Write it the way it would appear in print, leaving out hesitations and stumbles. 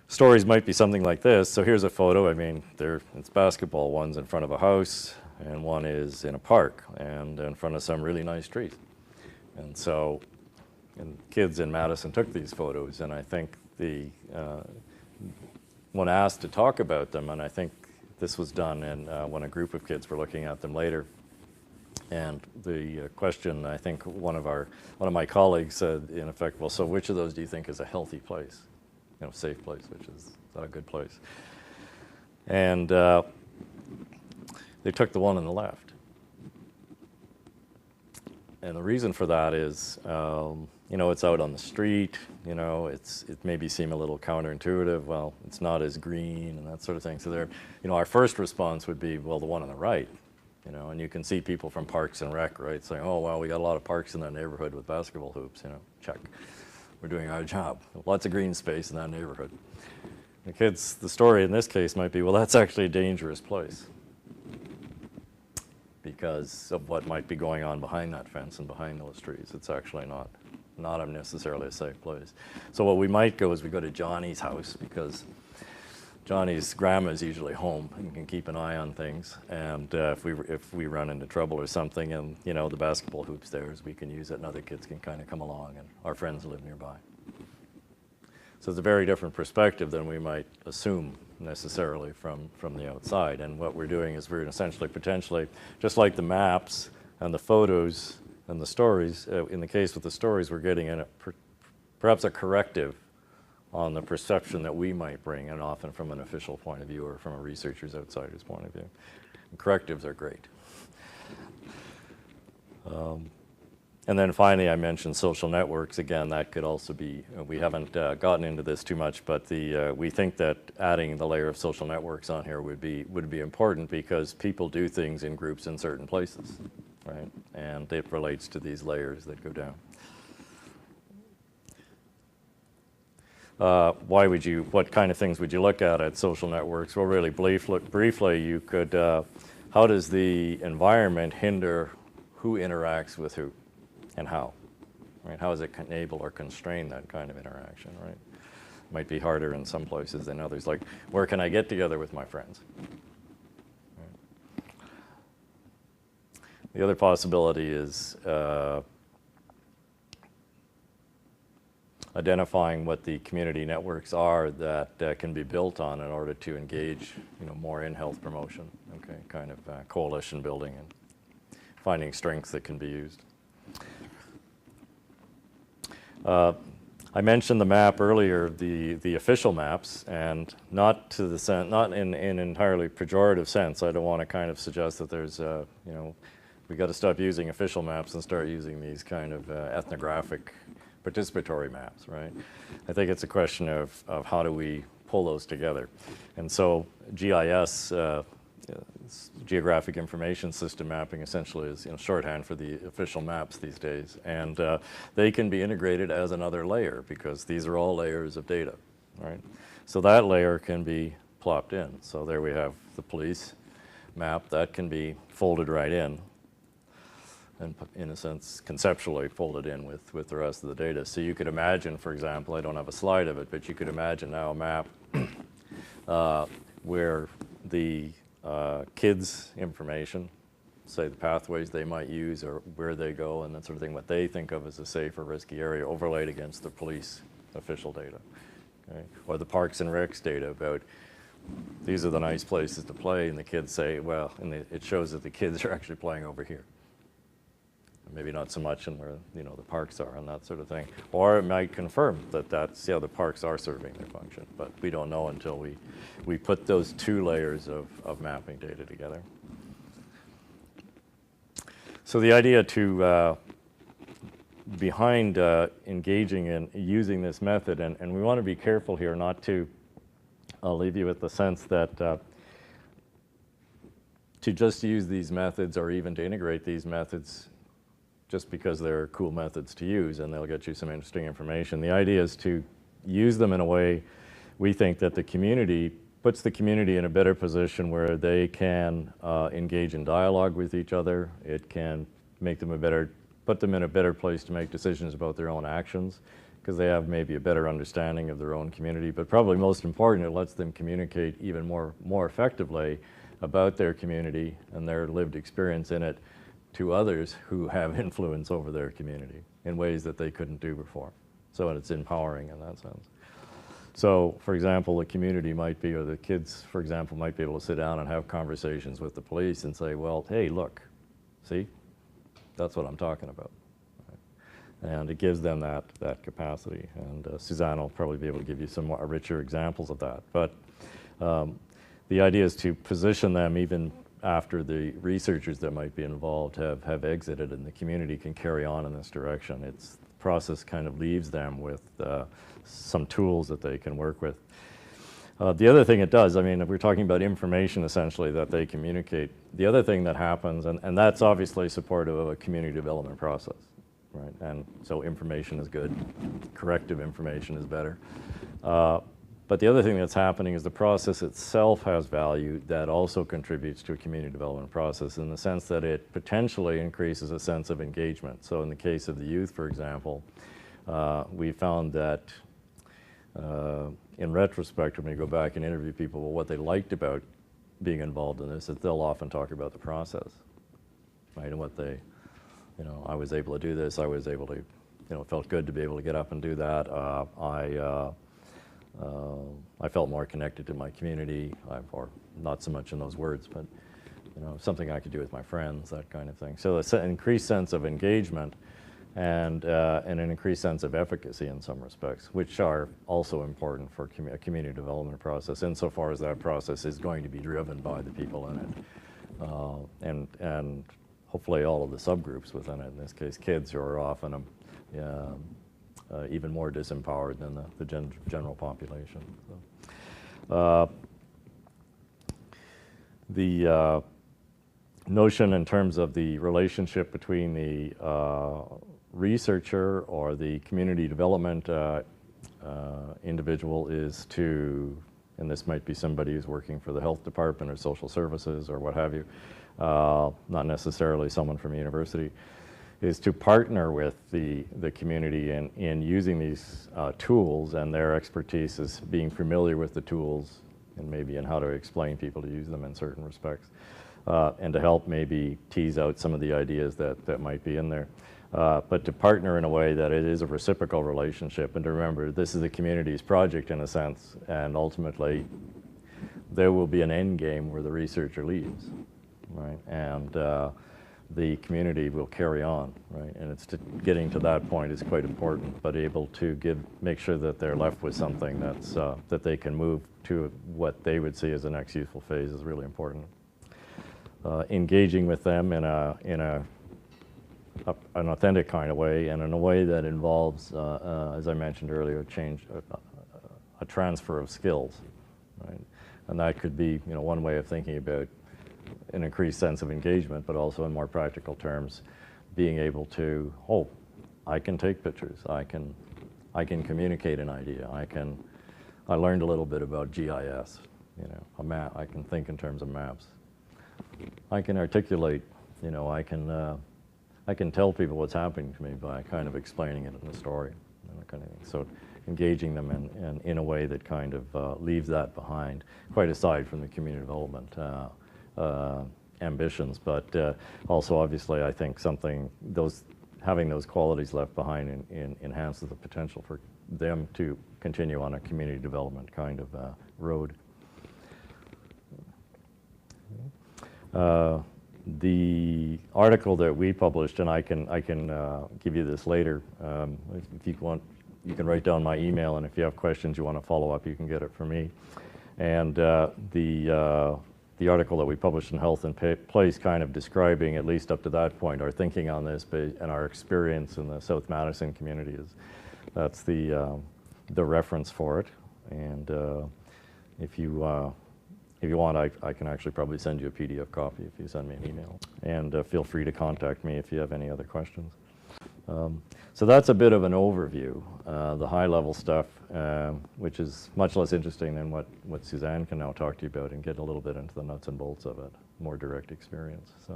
Stories might be something like this. So here's a photo. I mean, it's basketball. One's in front of a house, and one is in a park, and in front of some really nice trees. And so, kids in Madison took these photos, and I think when asked to talk about them, and I think this was done when a group of kids were looking at them later. And the question, I think one of my colleagues said, in effect, well, so which of those do you think is a healthy place? Safe place, which is not a good place. And they took the one on the left. And the reason for that is, it's out on the street, it maybe seem a little counterintuitive. Well, it's not as green and that sort of thing. So our first response would be, well, the one on the right, and you can see people from Parks and Rec, right, saying, oh, well, we got a lot of parks in that neighborhood with basketball hoops, check. We're doing our job. Lots of green space in that neighborhood. The story in this case might be, well, that's actually a dangerous place because of what might be going on behind that fence and behind those trees. It's actually not necessarily a safe place. So what we might go is we go to Johnny's house because Johnny's grandma's usually home and can keep an eye on things. And if we run into trouble or something and, the basketball hoop's there, we can use it and other kids can kind of come along and our friends live nearby. So it's a very different perspective than we might assume necessarily from the outside. And what we're doing is we're essentially potentially, just like the maps and the photos and the stories, in the case with the stories, we're getting in perhaps a corrective on the perception that we might bring, and often from an official point of view or from a researcher's outsider's point of view. And correctives are great. And then finally, I mentioned social networks. Again, that could also be, we haven't gotten into this too much, but we think that adding the layer of social networks on here would be important because people do things in groups in certain places, right? And it relates to these layers that go down. What kind of things would you look at social networks? Well, really briefly, you could, how does the environment hinder who interacts with who and how? Right? How does it enable or constrain that kind of interaction, right? Might be harder in some places than others, like where can I get together with my friends? Right? The other possibility is identifying what the community networks are that can be built on in order to engage, more in health promotion. Okay, kind of coalition building and finding strengths that can be used. I mentioned the map earlier, the official maps, and not in an entirely pejorative sense. I don't want to kind of suggest that there's, we got to stop using official maps and start using these kind of ethnographic participatory maps, right? I think it's a question of how do we pull those together. And so GIS, Geographic Information System mapping, essentially is shorthand for the official maps these days. And they can be integrated as another layer because these are all layers of data, right? So that layer can be plopped in. So there we have the police map that can be folded right in. And in a sense, conceptually folded in with the rest of the data. So you could imagine, for example, I don't have a slide of it, but you could imagine now a map where the kids' information, say the pathways they might use or where they go and that sort of thing, what they think of as a safe or risky area overlaid against the police official data. Okay? Or the Parks and Recs data about these are the nice places to play, and the kids say, well, and it shows that the kids are actually playing over here. Maybe not so much in where the parks are and that sort of thing. Or it might confirm that the parks are serving their function, but we don't know until we put those two layers of mapping data together. So the idea behind engaging in using this method, and we want to be careful here not to leave you with the sense that to just use these methods or even to integrate these methods just because they're cool methods to use and they'll get you some interesting information. The idea is to use them in a way we think that the community puts the community in a better position where they can engage in dialogue with each other. It can make them put them in a better place to make decisions about their own actions, because they have maybe a better understanding of their own community, but probably most important, it lets them communicate even more effectively about their community and their lived experience in it to others who have influence over their community in ways that they couldn't do before. So it's empowering in that sense. So, for example, the community might be, or the kids, for example, might be able to sit down and have conversations with the police and say, well, hey, look, see, that's what I'm talking about. And it gives them that capacity. And Suzanne will probably be able to give you some more richer examples of that. But the idea is to position them even after the researchers that might be involved have exited and the community can carry on in this direction. The process kind of leaves them with some tools that they can work with. The other thing it does, I mean, if we're talking about information essentially that they communicate, the other thing that happens, and that's obviously supportive of a community development process. Right? And so information is good, corrective information is better. But the other thing that's happening is the process itself has value that also contributes to a community development process in the sense that it potentially increases a sense of engagement. So in the case of the youth, for example, we found that in retrospect, when we go back and interview people, well, what they liked about being involved in this is they'll often talk about the process, right? And what they, you know, I was able to do this, I was able to, you know, it felt good to be able to get up and do that. I felt more connected to my community, or not so much in those words, but, you know, something I could do with my friends, that kind of thing. So it's an increased sense of engagement and an increased sense of efficacy in some respects, which are also important for a community development process, insofar as that process is going to be driven by the people in it. And hopefully all of the subgroups within it, in this case kids, who are often even more disempowered than the general population. So, the notion in terms of the relationship between the researcher or the community development individual is to, and this might be somebody who's working for the health department or social services or what have you, not necessarily someone from a university, is to partner with the community in using these tools, and their expertise is being familiar with the tools and maybe in how to explain people to use them in certain respects, and to help maybe tease out some of the ideas that might be in there. But to partner in a way that it is a reciprocal relationship, and to remember this is the community's project in a sense, and ultimately there will be an end game where the researcher leaves, right? And the community will carry on, right? And it's getting to that point is quite important, but able to make sure that they're left with something that's that they can move to what they would see as the next useful phase is really important. Engaging with them in an authentic kind of way, and in a way that involves, as I mentioned earlier, a transfer of skills, right? And that could be, you know, one way of thinking about an increased sense of engagement, but also in more practical terms, being able to, oh, I can take pictures, I can communicate an idea, I learned a little bit about GIS, you know, a map, I can think in terms of maps, I can articulate, you know, I can tell people what's happening to me by kind of explaining it in a story, and that kind of thing. So engaging them in a way that kind of leaves that behind, quite aside from the community development ambitions, but also obviously I think having those qualities left behind enhances the potential for them to continue on a community development kind of road. The article that we published, and I can give you this later, if you want, you can write down my email, and if you have questions you want to follow up, you can get it from me. And the article that we published in Health and Place, kind of describing, at least up to that point, our thinking on this and our experience in the South Madison community, that's the reference for it. And if you want, I can actually probably send you a PDF copy if you send me an email. And feel free to contact me if you have any other questions. So that's a bit of an overview, the high-level stuff, which is much less interesting than what Suzanne can now talk to you about and get a little bit into the nuts and bolts of it, more direct experience. So.